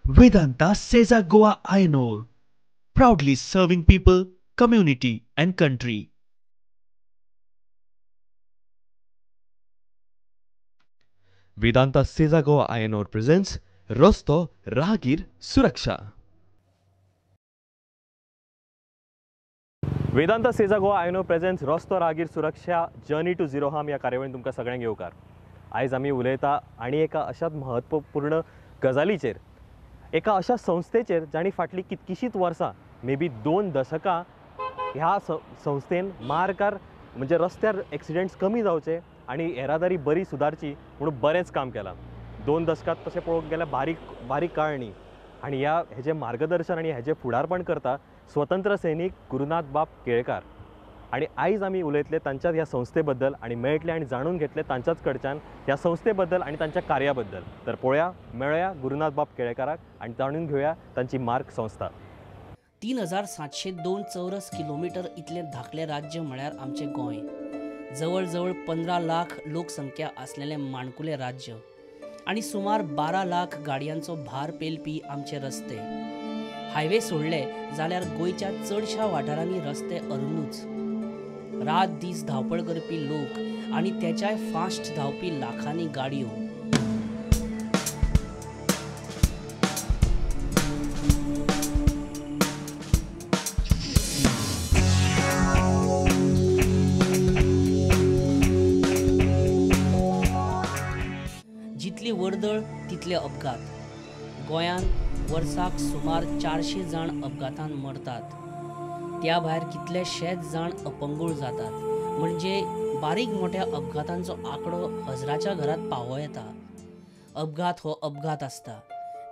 Vedanta Sesa Goa Ayanor, proudly serving people, community, and country. Vedanta Sesa Goa Ayanor presents Rosto Rahagir Suraksha. Vedanta Sesa Goa आयनो presents Rosto Rahagir सुरक्षा journey to zero harm ह्या कार्यावळीन तुमकां सगळ्यांक येवकार. आयज आमी उलयता आनी एका अशाच म्हत्वपूर्ण गजालीचेर, एका अशा संस्थेचेर जाणी फाटली कितकीशींच वर्सां मे बी 2 दशकां ह्या संस्थेन मार्गार म्हणजे रस्त्यार एक्सिडेंट्स कमी जावचे आनी येरादारी बरी सुदारची म्हणून बरेंच काम केलां. 2 दशकांत तशें पळोवंक गेल्यार बारीक काळ न्ही. आनी हेजें मार्गदर्शन आनी हेजें फुडारपण करता स्वतंत्र सैनीक गुरुनाथ बाब केळकार. आणि आयज आमी उलयतले तांच्याच ह्या संस्थे बद्दल आणि मेळटले आणि जाणून घेतले तांच्याच कडच्यान ह्या संस्थे बद्दल आणि तांच्या कार्या बद्दल. तर पळोवया, मेळया गुरुनाथ बाब केळकाराक आणि जाणून घेवया तांची मार्ग संस्था. 3702 चौरस किलोमीटर इतले धाकले राज्य म्हळ्यार आमचे गोंय. जवळ जवळ 15 लाख लोकसंख्या असलेले माणकुले राज्य आणि सुमार 12 लाख गाडयांचो भार पेलपी आमचे रस्ते. हायवे सोडले जाल्यार गोंयच्या चडशा वाठारांनी रस्ते अरुणूच. रात दीस धांवपळ करपी लोक आणि त्याच्याय फास्ट धांवपी लाखांनी गाडयो. जितली वर्दळ तितले अपघात. गोंयांत वर्साक सुमार 400 जाण अपघातान मरतात. त्या भायर कितलेशेच जाण अपंगूळ जातात. म्हणजे बारीक मोठ्या अपघातांचो आंकडो हजाराच्या घरात पावो येता. अपघात हो अपघात आसता.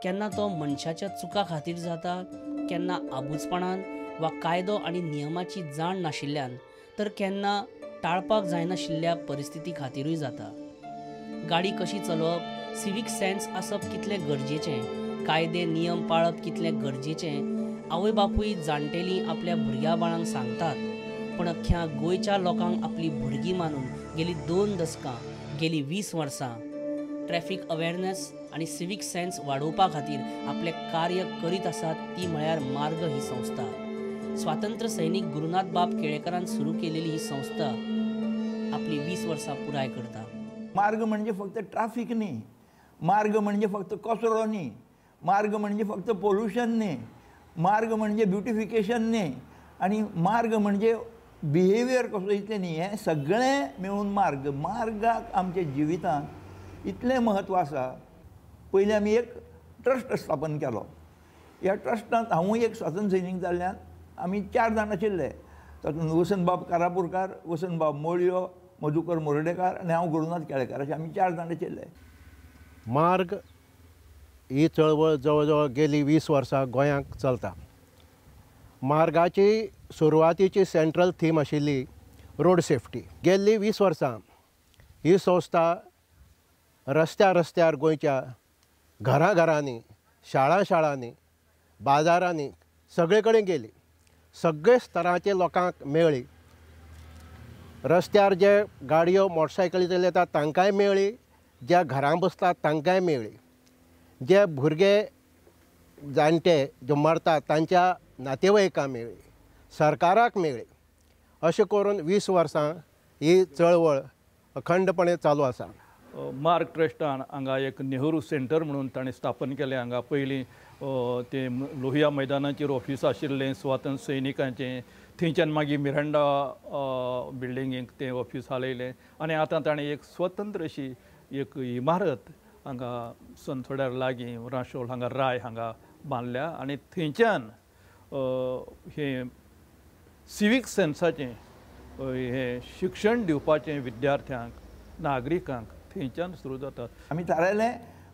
केन्ना तो मनशाच्या चुका खातीर जाता, केन्ना आबुजपणान वा कायदो आनी नियमाची जाण नाशिल्ल्यान, तर केन्ना टाळपाक जायनाशिल्ल्या परिस्थिती खातीरूय जाता. गाडी कशी चलोवप, सिवीक सेन्स आसप कितलें गरजेचें, कायदे नियम पाळप कितलें गरजेचें आवय बापूय जाणटेलीं आपल्या भुरग्या बाळांक सांगतात. पण अख्ख्या गोंयच्या लोकांक आपली भुरगीं मानून गेलीं 2 दशकां, गेलीं 20 वर्सां ट्रॅफिक अवेअरनेस आनी सिवीक सेन्स वाडोवपा खातीर आपलें कार्य करीत आसात ती म्हळ्यार मार्ग ही संस्था. स्वातंत्र्य सैनीक गुरुनाथ बाब केळकारान सुरू केलेली ही संस्था आपली 20 वर्सां पुराय करता. मार्ग म्हणजे फक्त ट्रॅफिक न्ही, मार्ग म्हणजे फक्त कचरो न्ही, मार्ग म्हणजे फक्त पोल्युशन न्ही, मार्ग म्हणजे ब्युटिफिकेशन न्ही, आणि मार्ग म्हणजे बिहेवियर कसो इतलें न्ही. हें सगळें मेळून मार्गाक आमच्या जिवितांत इतलें म्हत्व आसा. पयलीं आमी एक ट्रस्ट स्थापन केलो. ह्या ट्रस्टांत हांवूय एक स्वातंत्र्य सैनीक जाल्ल्यान आमी 4 जाण आशिल्ले. तातूंत वसंतबाब कारापुरकार, वसंतबाब मोळयो, मधुकर मोर्डेकार आनी हांव गुरुनाथ केळकार अशे आमी 4 जाण आशिल्ले. मार्ग ही चळवळ जवळ जवळ गेली 20 वर्सां गोंयांत चलता. मार्गाची सुरवातीची सेंट्रल थीम आशिल्ली रोड सेफ्टी. गेल्ली 20 वर्सां ही संस्था रस्त्यार गोंयच्या घरांनी, शाळांनी, बाजारांनी सगळे कडेन गेली. सगळे स्तराचे लोकांक मेळ्ळी. रस्त्यार जे गाडयो मोटरसायकली चलयतात तांकांय मेळ्ळी, ज्या घरां बसतात तांकांय मेळ्ळी, जे भुरगे जाणटे जे मरतात तांच्या नातेवाईकांक मेळ्ळी, सरकाराक मेळ्ळी. अशें करून 20 वर्सां ही चळवळ अखंडपणे चालू आसा. मार्ग ट्रस्टान हांगा एक नेहरू सेंटर म्हणून ताणें स्थापन केलें. हांगा पयलीं ते लोहिया मैदानाचेर ऑफिस आशिल्लें स्वातंत्र्य सैनिकांचें. थंयच्यान मागीर मिरांडा बिल्डिंगेक तें ऑफिस हालयलें आनी आतां ताणें एक स्वतंत्र अशी एक इमारत हांगा सनसोड्यार लागीं राशोल हांगा राय हांगा बांदल्या. आनी थंयच्यान हें सिवीक सेन्साचें हें शिक्षण दिवपाचें विद्यार्थ्यांक, नागरिकांक थंयच्यान सुरू जाता. आमी थारायलें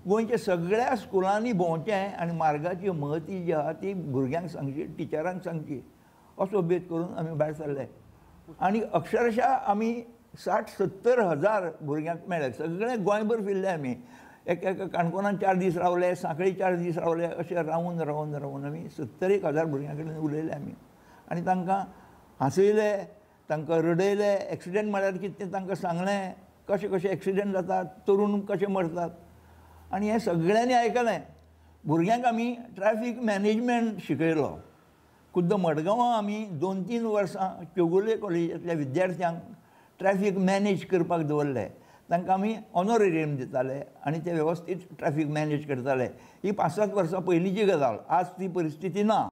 गोंयच्या सगळ्या स्कुलांनी भोंवचें आनी मार्गाची महती जी आहा ती भुरग्यांक सांगची, टिचरांक सांगची असो बेत करून आमी भायर सरले. आनी अक्षरशा आमी 60-70 हजार भुरग्यांक मेळ्ळे. सगळें गोंयभर फिरले आमी. एका काणकोणान 4 दीस रावले, सांखळी 4 दीस रावले. अशें रावून आमी 70 हजार भुरग्यां कडेन उलयले आमी. आनी तांकां हांसयले, तांकां रडयले. एक्सिडेंट म्हळ्यार कितें तें तांकां सांगलें. कशें एक्सिडेंट जातात, तरूण कशे मरतात. आनी हें सगळ्यांनी आयकलें. भुरग्यांक आमी ट्रॅफीक मॅनेजमेंट शिकयलो. खुद्द मडगांवां आमी 2-3 वर्सां चोगुले कॉलेजांतल्या विद्यार्थ्यांक ट्रॅफीक मॅनेज करपाक दवरले. तांकां आमी ऑनोरेरियम दिताले आनी ते वेवस्थीत ट्रॅफीक मॅनेज करताले. ही 5-7 वर्सां पयलींची गजाल. आज ती परिस्थिती ना.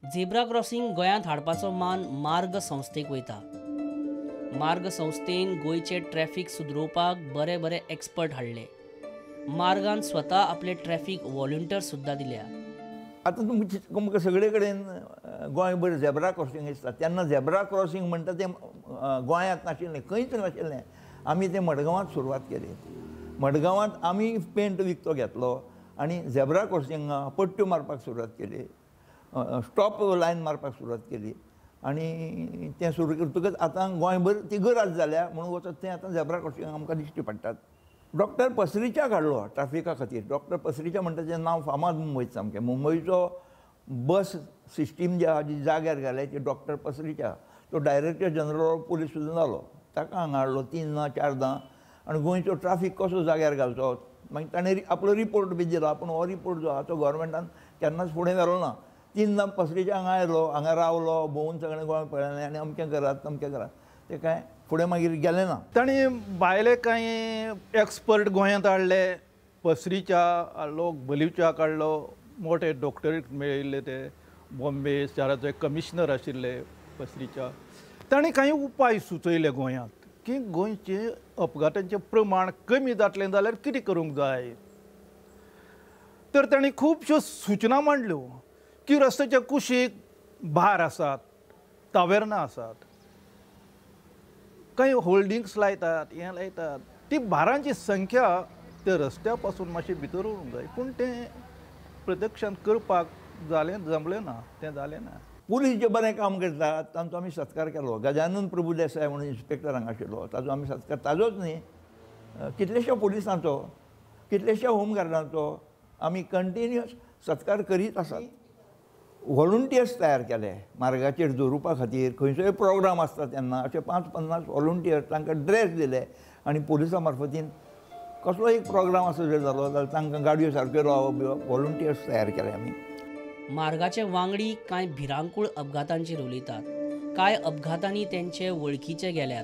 झेब्रा क्रॉसिंग गोंयांत हाडपाचो मान मार्ग संस्थेक वयता. मार्ग संस्थेन गोंयचे ट्रॅफीक सुदरोवपाक बरे बरे एक्सपर्ट हाडले. मार्गान स्वता आपले ट्रॅफीक वॉलंटियर सुद्दां दिल्या. आतां तुमकां सगळे कडेन गोंयभर झेब्रा क्रॉसिंग दिसता. तेन्ना झेब्रा क्रॉसिंग म्हणटा तें गोंयांत नाशिल्लें, खंयच नाशिल्लें. आमी तें मडगांवांत सुरवात केली. मडगांवांत आमी पेंट विकतो घेतलो आनी झेब्रा क्रॉसिंगां पट्ट्यो मारपाक सुरवात केली, स्टॉप लायन मारपाक सुरवात केली आनी तें सुरू करतकच आतां गोंयभर ती गरज जाल्या म्हणून वचत तें आतां झेब्रा क्रॉसिंग आमकां दिश्टी पडटात. डॉक्टर पसरीच्या काडलो ट्रॅफिका खातीर. डॉक्टर पसरीच्या म्हणटा तें नांव फामाद मुंबयत सामकें. मुंबयचो बस सिस्टीम जे आहा जी जाग्यार घाले ती डॉक्टर पसरीच्या. तो डायरेक्टर जनरल ऑफ पुलीस सुद्दां जालो. ताका हांगा हाडलो 3-4 आनी गोंयचो ट्रॅफीक कसो जाग्यार घालचो. मागीर ताणें आपलो रिपोर्ट बी दिलो. पूण हो रिपोर्ट जो आहा तो गोवोरमेंटान केन्नाच फुडें व्हेलो ना. 3 पसरीच्या हांगा आयलो, हांगा रावलो, भोंवून सगळें गोंय पळयलें आनी अमकें करात तमकें करात. ते कांय फुडें मागीर गेलें ना. तांणी भायले कांय एक्सपर्ट गोंयांत हाडले. पसरीच्या हाडलो, बलिवच्या काडलो, मोठे डॉक्टरेट मेळिल्ले ते बॉम्बे शाराचे कमिशनर आशिल्ले पसरीच्या. तांणी कांय उपाय सुचयले गोंयांत की गोंयचे अपघातांचें प्रमाण कमी जातलें जाल्यार कितें करूंक जाय. तर तांणी खुबश्यो सुचना मांडल्यो की रस्त्याच्या कुशीक बार आसात, तावेर्नां आसात, काही होल्डिंग्स लायतात, हें लायतात. ती बारांची संख्या त्या रस्त्या पासून मातशी भितर उरूंक जाय. पूण तें प्रत्यक्षांत करपाक जमलें ना. तें जालें ना. पुलीस जे बरें काम करतात तांचो आमी सत्कार केलो. गजानन प्रभू देसाय म्हणून इन्स्पेक्टर हांगा आशिल्लो, ताजो आमी सत्कार. ताजोच न्ही, कितलेश्या पुलिसांचो, कितलेश्या होमगार्डांचो आमी कंटिन्युअस सत्कार करीत आसात. व्हॉलंटियर्स तयार केले मार्गाचेर दवरुपा खातीर. खंयचोय प्रोग्राम आसता तेन्ना अशे 5-50 व्हॉलंटियर्स तांकां ड्रेस दिले आनी पुलिसां मार्फतीन कसलो एक प्रोग्राम असो जर जालो जाल्यार तांकां गाडयो सारक्यो रावप बिवप व्हॉलंटियर्स तयार केले आमी. मार्गाचे वांगडी कांय भिरांकूळ अपघातांचेर उलयतात. कांय अपघातांनी तेंचे वळखीचे गेल्यात,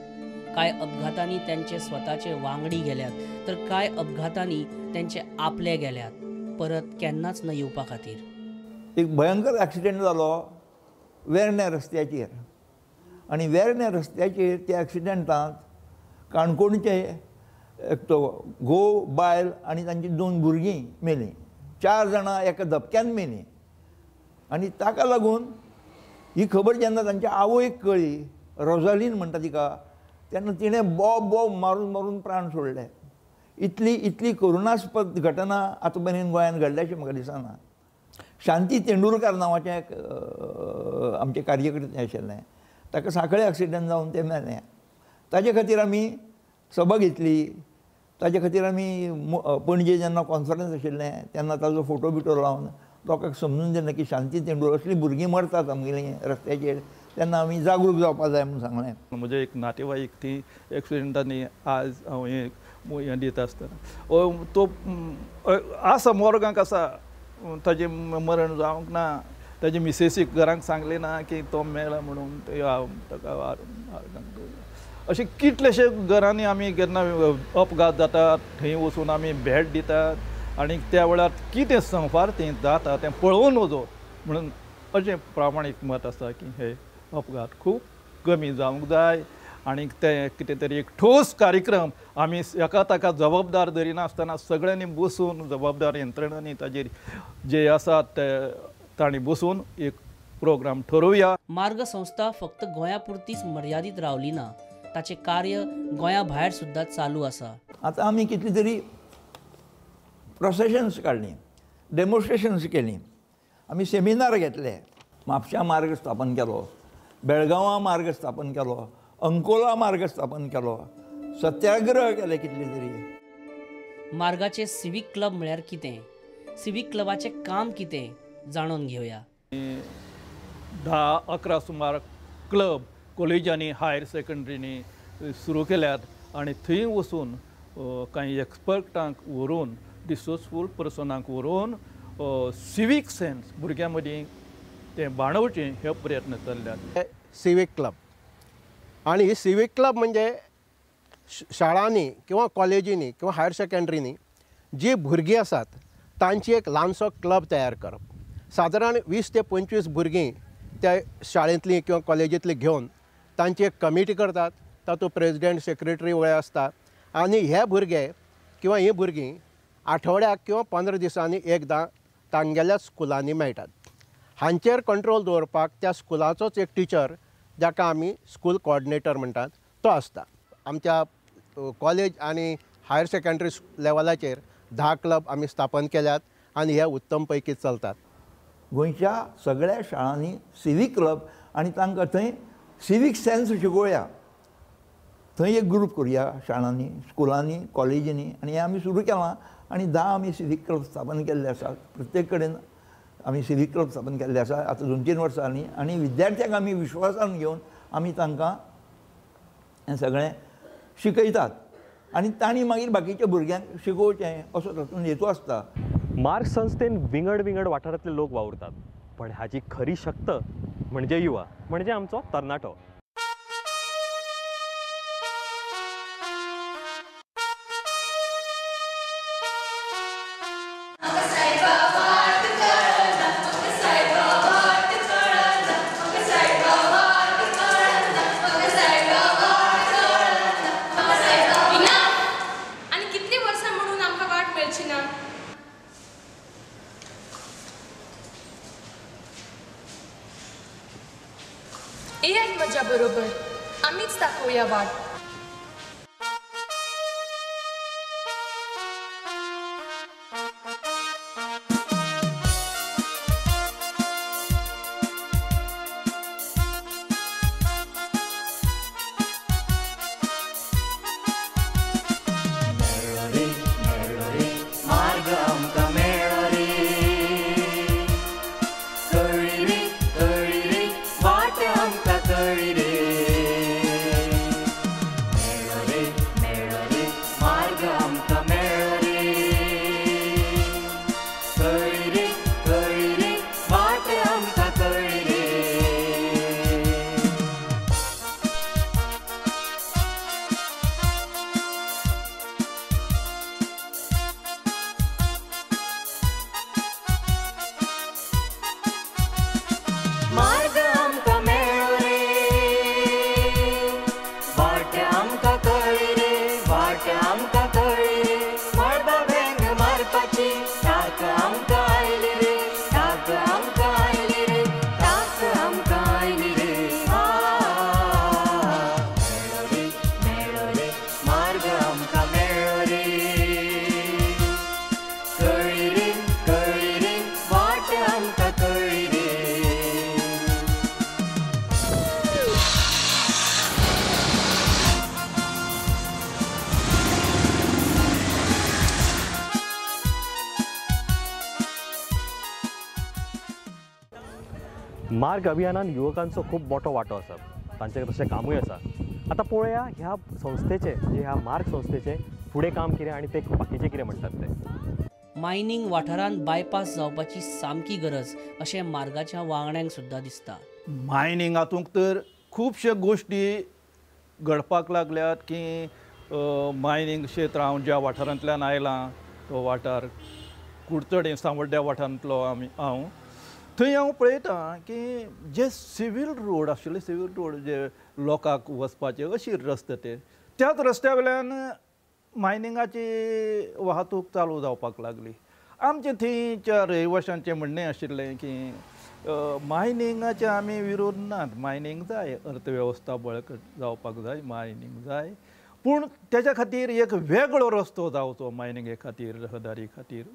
कांय अपघातांनी तेंचे स्वताचे वांगडी गेल्यात, तर कांय अपघातांनी तेंचे आपले गेल्यात परत केन्नाच न येवपा खातीर. एक भयंकर एक्सिडेंट जालो वेर्णे रस्त्याचेर आनी वेर्णे रस्त्याचेर त्या एक्सिडेंटांत काणकोणचे एक तो घोव बायल आनी तांची 2 भुरगीं मेलीं. 4 जाणां एका धपक्यान मेलीं. आनी ताका लागून ही खबर जेन्ना तांच्या आवयक कळ्ळी, रोजालीन म्हणटा तिका, तेन्ना तिणें बोब मारून मारून प्राण सोडले. इतली करुणास्पद घटना आतां मेरेन गोंयांत घडल्याचें म्हाका दिसना. शांती तेंडुलकर नांवाचें एक आमचे कार्यकर्ते आशिल्ले, ताका सांखळे एक्सिडेंट जावन तें मेलें. ताजे खातीर आमी सभा घेतली. ताजे खातीर आमी पणजे जेन्ना कॉन्फरन्स आशिल्लें तेन्ना ताजो फोटो बिटो लावन लोकांक समजून दिलें की शांती तेंडुलकर असलीं भुरगीं मरतात आमगेलीं रस्त्याचेर, तेन्ना आमी जागरूक जावपा जाय म्हणून सांगलें. म्हजे एक नातेवाईक ती एक्सिडेंटांनी आज हांव हें दित आसतना तो आसा मोरगांक आसा, ताजें मरण जावंक ना. ताजे मिसेसीक घरांक सांगलें ना की तो मेला म्हणून ताका अशें कितलेशे घरांनी आमी केन्ना अपघात जातात थंय वचून आमी भेट दितात आनी त्या वेळार कितें संफार तें जाता तें पळोवन वचप म्हणून अशें प्रामाणीक मत आसा की हे अपघात खूब कमी जावंक जाय आनी ते कितें तरी एक ठोस कार्यक्रम आमी एका ताका जबाबदार धरिनासतना सगळ्यांनी बसून जबाबदार यंत्रणांनी ताजेर जे आसात तांणी बसून एक प्रोग्राम ठरोवया. मार्ग संस्था फक्त गोंया पुरतीच मर्यादीत रावली ना, ताचें कार्य गोंया भायर सुद्दां चालू आसा. आतां आमी कितली तरी प्रोसेशन्स काडलीं, डेमॉन्स्ट्रेशन्स केलीं, आमी सेमिनार घेतले. म्हापश्यां मार्ग स्थापन केलो, बेळगांवां मार्ग स्थापन केलो, अंकोला मार्ग स्थापन केलो, सत्याग्रह केले कितले तरी. मार्गाचे सिवीक क्लब म्हळ्यार कितें, सिवीक क्लबाचें काम कितें जाणून घेवया. 10-11 सुमार क्लब कॉलेजांनी हायर सेकंडरीनी सुरू केल्यात आनी थंय वचून कांय एक्सपर्टांक व्हरून रिसोर्सफूल पर्सनांक व्हरून सिवीक सेन्स भुरग्यां मदीं तें बाणवचें हे प्रयत्न चल्ल्यात. सिवीक क्लब आणि ही सिवीक क्लब म्हणजे शाळांनी किंवा कॉलेजींनी किंवा हायर सेकंडरीनी जी भुरगीं आसात तांची एक ल्हानसो क्लब तयार करप. सादारण 20 ते 25 भुरगीं त्या शाळेंतलीं किंवा कॉलेजींतलीं घेवन तांची एक कमिटी करतात. तातूंत प्रेसिडेंट सेक्रेटरी वय आसता आनी हे भुरगे किंवा ही भुरगीं आठवड्याक किंवा 15 दिसांनी एकदां तांगेल्या स्कुलांनी मेळटात. हांचेर कंट्रोल दवरपाक त्या स्कुलाचोच एक टिचर जाका आमी स्कूल कोऑर्डिनेटर म्हणटात तो आसता. आमच्या कॉलेज आनी हायर सेकंडरी लेवलाचेर 10 क्लब आमी स्थापन केल्यात आनी हे उत्तम पैकी चलतात. गोंयच्या सगळ्या शाळांनी सिवीक क्लब आनी तांकां थंय सिवीक सेन्स शिकोवया. थंय एक ग्रूप करुया शाळांनी, स्कुलांनी, कॉलेजींनी आनी हें आमी सुरू केलां आनी 10 आमी सिवीक क्लब स्थापन केल्ले आसात. प्रत्येक कडेन आमी सिवीक क्लब स्थापन केल्ले आसा आतां 2-3 वर्सांनी आनी विद्यार्थ्यांक आमी विश्वासान घेवन आमी तांकां हें सगळें शिकयतात आनी तांणी मागीर बाकीच्या भुरग्यांक शिकोवचें असो तातूंत हेतू आसता. मार्क संस्थेन विंगड विंगड वाठारांतले लोक वावुरतात, पण हाची खरी शक्त म्हणजे युवा, म्हणजे आमचो तरणाटो. येयात म्हज्या बरोबर, आमीच दाखोवया वाट. मार्ग अभियानान युवकांचो खूब मोठो वांटो आसा, तांचे तशें कामूय आसा. आतां पळोवया ह्या संस्थेचे म्हणजे ह्या मार्ग संस्थेचे फुडें काम कितें आनी ते बाकीचे कितें म्हणटात ते. मायनिंग वाठारांत बायपास जावपाची सामकी गरज अशें मार्गाच्या वांगड्यांक सुद्दां दिसता. मायनिंग हातूंत तर खुबश्यो गोश्टी घडपाक लागल्यात की मायनिंग क्षेत्र हांव ज्या वाठारांतल्यान आयलां तो वाठार कुडचडे सांवड्ड्या वाठारांतलो हांव थंय हांव पळयतां की जे सिवील रोड आशिल्ले सिवील रोड जे लोकांक वचपाचे अशी रस्ते ते त्याच रस्त्या वयल्यान मायनिंगाची वाहतूक चालू जावपाक लागली. आमचे थंयच्या रहिवाशांचें म्हणणें आशिल्लें की मायनिंगाचे आमी विरोध नात, मायनिंग जाय, अर्थवेवस्था बळकट जावपाक जाय, मायनिंग जाय, पूण तेच्या खातीर एक वेगळो रस्तो जावचो मायनिंगे खातीर, रहदारी खातीर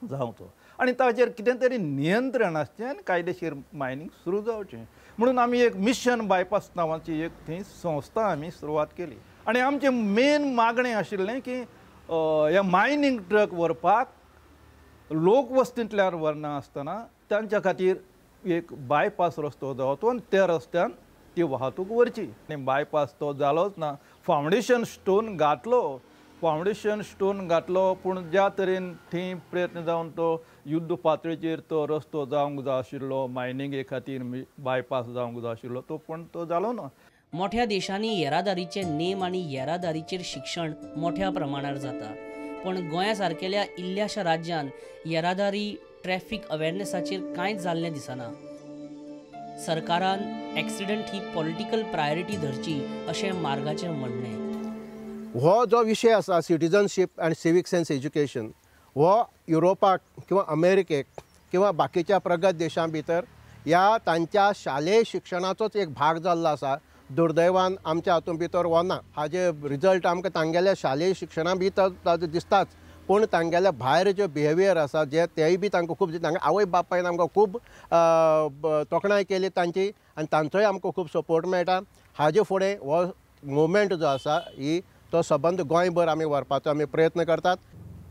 जावचो आनी ताचेर कितें तरी नियंत्रण आसचें आनी कायदेशीर मायनिंग सुरू जावचें म्हणून आमी एक मिशन बायपास नांवाची एक थंय संस्था आमी सुरवात केली. आनी आमचें मेन मागणें आशिल्लें की ह्या मायनिंग ट्रक व्हरपाक लोकवस्तींतल्यान व्हरना आसतना तांच्या खातीर एक बायपास रस्तो जावचो आनी त्या रस्त्यान ती वाहतूक व्हरची. आनी बायपास तो जालोच ना, फावंडेशन स्टोन घातलो फावंडेशन स्टोन घातलो पूण ज्या तरेन थंय प्रयत्न जावन तो युद्ध पातळीचेर तो रस्तो जावंक जाय आशिल्लो मायनिंगे खातीर बायपास जावंक जाय आशिल्लो तो जालो ना. मोठ्या देशांनी येरादारीचे नेम आणि येरादारीचेर शिक्षण मोठ्या प्रमाणावर जाता, पण गोंया सारकेल्या इल्ल्याशा राज्यांत येरादारी ट्रॅफिक अवेरनेसाचेर कांयच जाल्लें दिसना. सरकारान एक्सिडंट ही पॉलिटिकल प्रायोरिटी धरची अशें मार्गाचें म्हणणें. हो जो विशय आसा सिटीजनशीप आनी सिवीक सेन्स एज्युकेशन हो युरोपाक किंवा अमेरिकेक किंवा बाकीच्या प्रगत देशां भितर ह्या तांच्या शालेय शिक्षणाचोच एक भाग जाल्लो आसा. दुर्दैवान आमच्या हातूंत भितर वना. हाजे रिजल्ट आमकां तांगेल्या शालेय शिक्षणा भितर दिसताच, पूण तांगेल्या भायर जो बिहेवियर आसा जे तेय बी तांकां खूब तांगे आवय बापायन आमकां खूब तोखणाय केली तांची आनी तांचोय आमकां खूब सपोर्ट मेळटा. हाजे फुडें हो मुवमेंट जो आसा ही तो सबंद गोंयभर आमी व्हरपाचो आमी प्रयत्न करतात.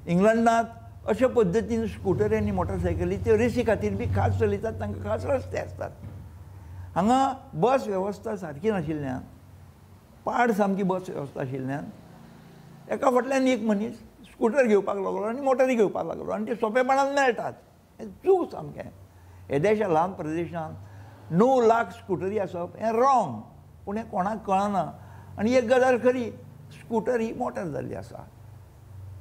इंग्लंडात अशा पद्दतीन स्कूटर आनी मोटरसायकली ते रेसी खातीर बी खास चलयतात, तांकां खास रस्ते आसतात. हांगा बस वेवस्था सारकी नाशिल्ल्यान, पाड सामकी बस वेवस्था आशिल्ल्यान एका फाटल्यान एक मनीस स्कूटर घेवपाक लागलो आनी मोटरी घेवपाक लागलो आनी ते सोंपेपणान मेळटात. हें चूक सामकें. येद्याशा ल्हान प्रदेशांत 9 लाख स्कूटरी आसप हें रॉंग, पूण हें कोणाक कळना. आनी एक गजाल खरी, स्कूटर ही मोटार जाल्ली आसा.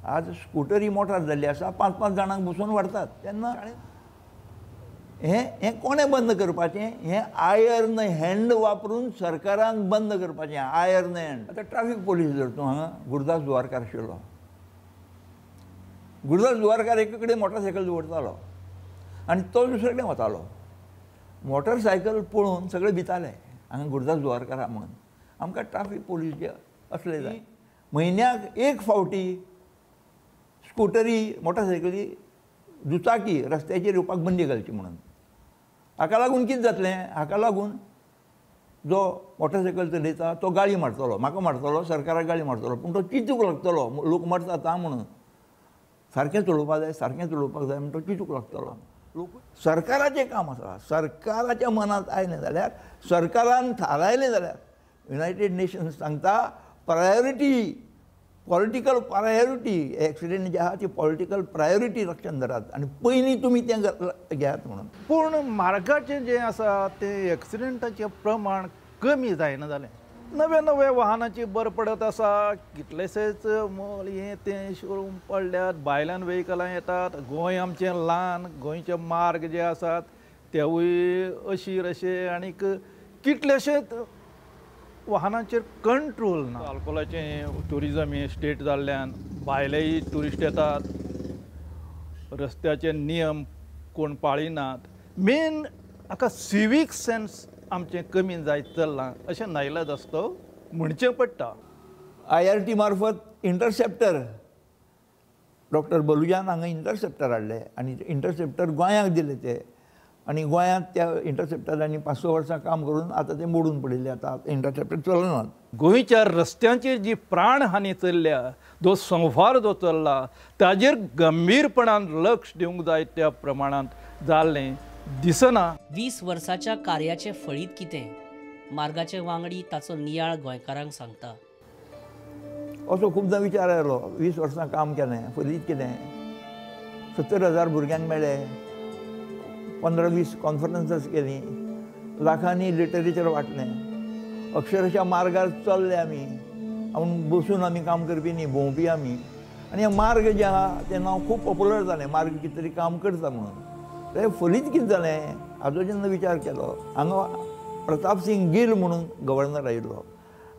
आज स्कूटर ही मोटार जाल्ली आसा, 5-5 जाणांक बसून व्हरतात. तेन्ना हें कोणें बंद करपाचें? हें आयर्न हँड वापरून सरकारान बंद करपाचें. Iron hand. आतां ट्राफीक पोलीस जर तूं हांगा गुरुदास दुवारकार आशिल्लो, गुरुदास दुवारकार एके कडेन मोटरसायकल दवरतालो आनी तो दुसरे कडेन वतालो. मोटरसायकल पळोवन सगळे भिताले हांगा गुरुदास दुवारकार आहा म्हणून. आमकां ट्राफीक पोलीस जे असले जाय. म्हयन्याक एक फावटी स्कूटरी मोटरसायकली दुचाकी रस्त्याचेर येवपाक बंदी घालची म्हणून. हाका लागून कितें जातलें? हाका लागून जो मोटरसायकल चलयता तो गाळी मारतलो, म्हाका मारतलो, सरकाराक गाळी मारतलो, पूण तो चिंतूंक लागतलो लोक मरतात म्हणून. सारकें चलोवपाक जाय, सारकें चलोवपाक जाय म्हणून तो चिंतूंक लागतलो. सरकाराचें काम आसा. सरकाराच्या मनांत आयलें जाल्यार, सरकारान थारायलें जाल्यार युनायटेड नेशन्स सांगता प्रायोरिटी, पॉलिटिकल प्रायोरिटी, एक्सिडेंट जे आहा ती पॉलिटिकल प्रायोरिटी लक्षांत धरात आनी पयलीं तुमी तें घेयात म्हणून. पूण मार्गाचें जें आसा तें एक्सिडेंटाचें प्रमाण कमी जायना जालें. नवे वाहनाची बर पडत आसा. कितलेशेच हें तें शोरूम पडल्यात, भायल्यान व्हेहिकलां येतात. गोंय आमचें ल्हान, गोंयचे मार्ग जे आसात तेवूय अशीर अशे आनीक कितलेशेच वाहनांचेर कंट्रोल ना. आल्कोलाचें ट्युरिजम हें स्टेट जाल्ल्यान भायलेय ट्युरिस्ट येतात. रस्त्याचे नियम कोण पाळिनात. मेन हाका सिवीक सेन्स आमचें कमी जायत चल्लां अशें नाइलाज आसतो म्हणचें पडटा. IRT मार्फत इंटरसेप्टर डॉक्टर बलुजान हांगा इंटरसेप्टर हाडले आनी इंटरसेप्टर गोंयाक दिले ते. आनी गोंयांत त्या इंटरसेप्टरांनी 5-6 वर्सां काम करून आतां ते मोडून पडिल्ले. आतां इंटरसेप्टर चलनात. गोंयच्या रस्त्यांचेर जी प्राणहानी चल्ल्या, जो संवार जो चल्ला ताजेर गंभीरपणान लक्ष दिवंक जाय त्या प्रमाणांत जाल्लें दिसना. 20 वर्साच्या कार्याचें फळीत कितें? मार्गाचे वांगडी ताचो नियाळ गोंयकारांक सांगता. असो खूबदां विचार आयलो, 20 वर्सां काम केलें, फलीत कितें? 70,000 भुरग्यांक मेळ्ळे, 15-20 कॉन्फरन्सस केली, लाखांनी लिटरेचर वाटलें. अक्षरशः मार्गार चल्ले आमी, बसून आमी काम करपी न्ही, भोंवपी आमी. आनी हे मार्ग जे आहा तें नांव खूब पॉप्युलर जालें, मार्ग कितें तरी काम करता म्हणून. तें फलीत कितें जालें हाजो जेन्ना विचार केलो, हांगा प्रताप सिंग गिल म्हणून गव्हर्नर आयिल्लो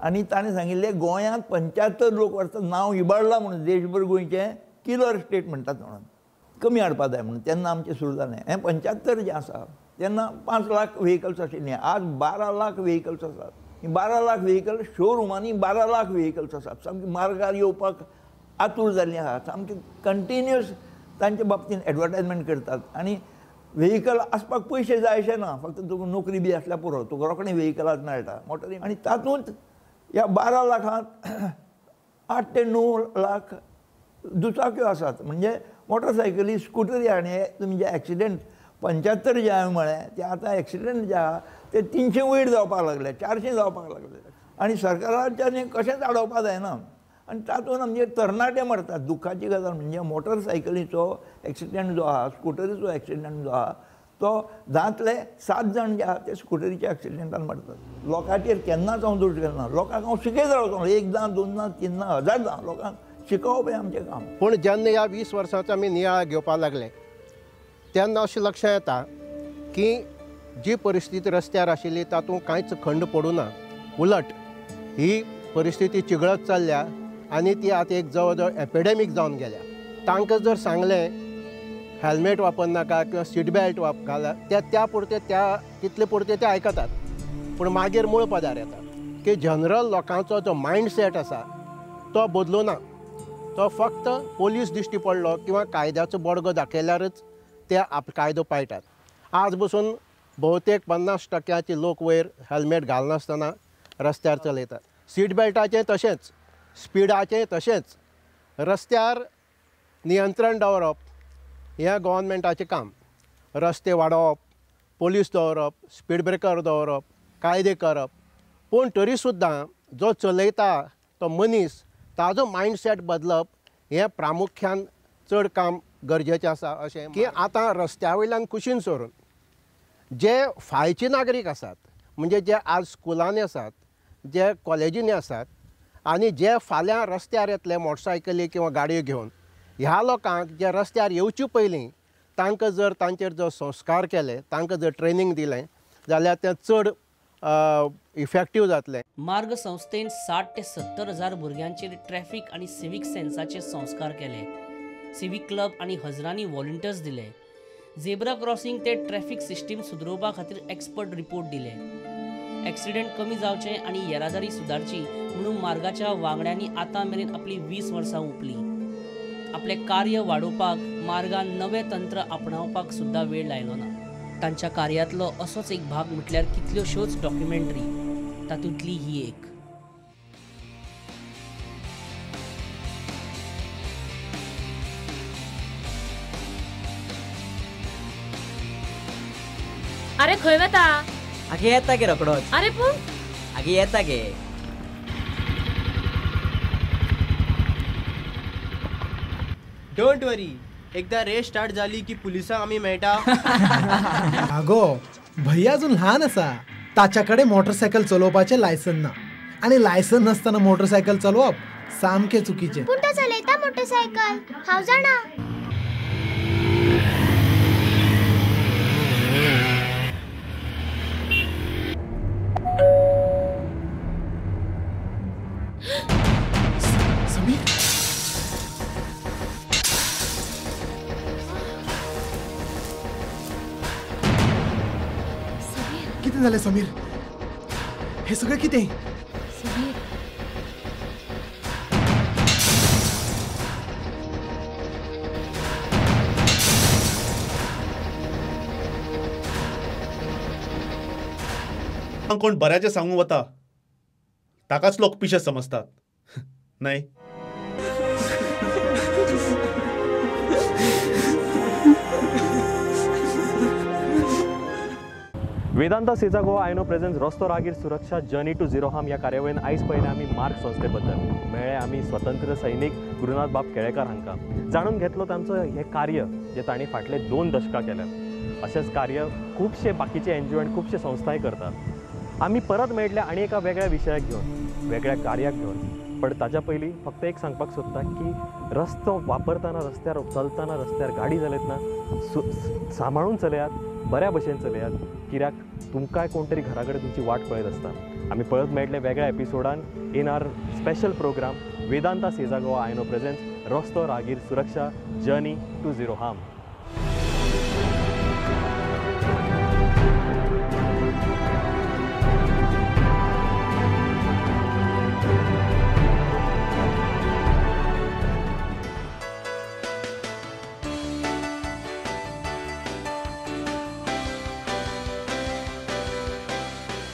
आनी ताणें सांगिल्लें गोंयांत 75 लोक वर्सां नांव इबाडलां म्हणून, देशभर गोंयचें किलर स्टेट म्हणटात म्हणून, कमी हाडपा जाय म्हणून. तेन्ना आमचें सुरू जालें. हें 75 जें आसा तेन्ना 5 लाख व्हेहिकल्स आशिल्लीं. आज 12 लाख व्हेहिकल्स आसात. 12 लाख व्हेहिकल शोरुमांनी 12 लाख व्हेहिकल्स आसात. सामकी मार्गार येवपाक आतूर जाल्लीं आसात. सामकी कंटिन्युअस तांचे बाबतींत एडवर्टायजमेंट करतात. आनी व्हेहिकल आसपाक पयशे जाय अशें ना, फक्त तुका नोकरी बी आसल्यार पुरो, तुका रोखडें व्हेहिकलाच मेळटा मोटरी. आनी तातूंत ह्या 12 लाखांत 8 ते 9 लाख दुचाक्यो आसात. म्हणजे मोटरसायकली, स्कूटरी. आनी तुमी जे एक्सिडेंट 75 जे हांवें म्हळें ते आतां एक्सिडेंट जे आहा ते 300 वयर जावपाक लागले, 400 जावपाक लागले. आनी सरकाराच्यान हें कशेंच आडोवपा जायना. आनी तातूंत आमचे तरणाटे मरतात. दुखाची गजाल म्हणजे मोटरसायकलीचो एक्सिडेंट जो आहा, स्कुटरीचो एक्सिडेंट जो आहा, तो 10तले 7 जाण जे आहा ते स्कुटरीच्या एक्सिडेंटान मरतात. लोकांचेर केन्नाच हांव दोश घालना. लोकांक हांव शिकयत रावता. 1दां 2दां 3दां 1000दां लोकांक शिकोवप हें आमचें काम. पूण जेन्ना ह्या 20 वर्सांचो आमी नियाळ घेवपाक लागले तेन्ना अशें लक्षांत येता की जी परिस्थिती रस्त्यार आशिल्ली तातूंत कांयच खंड पडूं ना. उलट ही परिस्थिती चिगळत चल्ल्या आनी ती आतां एक जवळ जवळ एपिडेमीक जावन गेल्या. तांकां जर सांगलें हेल्मेट वापरनाका किंवा सीट बेल्ट घाला त्या पुरते तितले पुरते ते आयकतात. पूण मागीर मूळ पदार येता की जनरल लोकांचो जो मायंडसेट आसा तो बदलूना. तो फक्त पोलीस दिश्टी पडलो किंवा कायद्याचो बडगो दाखयल्यारच ते कायदो पाळटात. आज बसून भोवतेक 50% लोक वयर हेल्मेट घालनासतना रस्त्यार चलयतात. सीट बेल्टाचें तशेंच, स्पिडाचें तशेंच. रस्त्यार नियंत्रण दवरप हें गव्हर्नमेंटाचें काम. रस्ते वाडोवप, पोलीस दवरप, स्पीड ब्रेकर दवरप, कायदे करप. पूण तरी सुद्दां जो चलयता तो मनीस ताजो मायंडसेट बदलप हें प्रामुख्यान चड काम गरजेचें आसा. अशें की आतां रस्त्या वयल्यान कुशीन सोडून जे फायचे नागरीक आसात म्हणजे जे आज स्कुलांनी आसात, जे कॉलेजींनी आसात आनी जे फाल्यां रस्त्यार येतले मोटरसायकली किंवा गाडयो घेवन, ह्या लोकांक जे रस्त्यार येवचे पयलीं तांकां जर तांचेर जर संस्कार केले, तांकां जर ट्रेनींग दिलें जाल्यार तें चड इफेक्टीव जातलें. मार्ग संस्थेन 60 ते 70 हजार भुरग्यांचेर ट्रॅफिक आनी सिवीक सेन्साचे संस्कार केले. सिवीक क्लब आनी हजारांनी व्हॉलंटियर्स दिले. झेब्रा क्रॉसिंग ते ट्रॅफिक सिस्टीम सुदरोवपा खातीर एक्सपर्ट रिपोर्ट दिले. एक्सिडेंट कमी जावचे आनी येरादारी सुदारची म्हणून मार्गाच्या वांगड्यांनी आतां मेरेन आपली 20 वर्सां ओंपली. आपलें कार्य वाडोवपाक मार्गान नवें तंत्र आपणावपाक सुद्दां वेळ लायलो ना. तांच्या कार्यांतलो असोच एक भाग म्हटल्यार कितल्योश्योच डॉक्युमेंटरी, तातूंतली ही एक. अरे खंय वता? आगे येता गे रोकडोच. अरे पूण आगे येता गे. डोंट वरी, एकदा रेस स्टार्ट जाली की पुलिसांक आमी मेळटा. आगो भैया अजून लहान आसा. ताच्या कडेन मोटरसायकल चलोवपाचें लायसन ना आनी लायसन नासतना मोटरसायकल चलोवप सामकें चुकीचें. पूण तो चलयता मोटरसायकल, हांव जाणा. कितें जालें समीर? हे सगळें कितें? कोण बऱ्याचे सांगू वता ताकाच लोक पिशे समजतात, नाही? वेदांता सेजा गोवा आयनो प्रेझेंस रस्तो रागीर सुरक्षा जर्नी टू झिरो हार्म ह्या कार्यावळीन आयज पयलें आमी मार्ग संस्थे बद्दल मेळ्ळे आमी स्वतंत्र सैनीक गुरुनाथ बाब केळेकर हांकां. जाणून घेतलो तांचो हें कार्य जे तांणी फाटले 2 दशकां केल्यात. अशेंच कार्य खुबशे बाकीचे NGO आनी खुबशे संस्थाय करतात. आमी परत मेळटले आनी एका वेगळ्या विशयाक घेवन, वेगळ्या कार्याक घेवन. पण ताच्या पयलीं फक्त एक सांगपाक सोदता की रस्तो वापरतना, रस्त्यार चलतना, रस्त्यार गाडी चलयतना सांबाळून चलयात, बऱ्या भशेन चलयात, कित्याक तुमकांय कोण तरी घरा कडेन तुमची वाट पळयत आसता. आमी परत मेळटले वेगळ्या एपिसोडान in our special program Vedanta Sesa Goa आयनो प्रेझेंस रस्तो रागीर सुरक्षा जर्नी टू झिरो हार्म.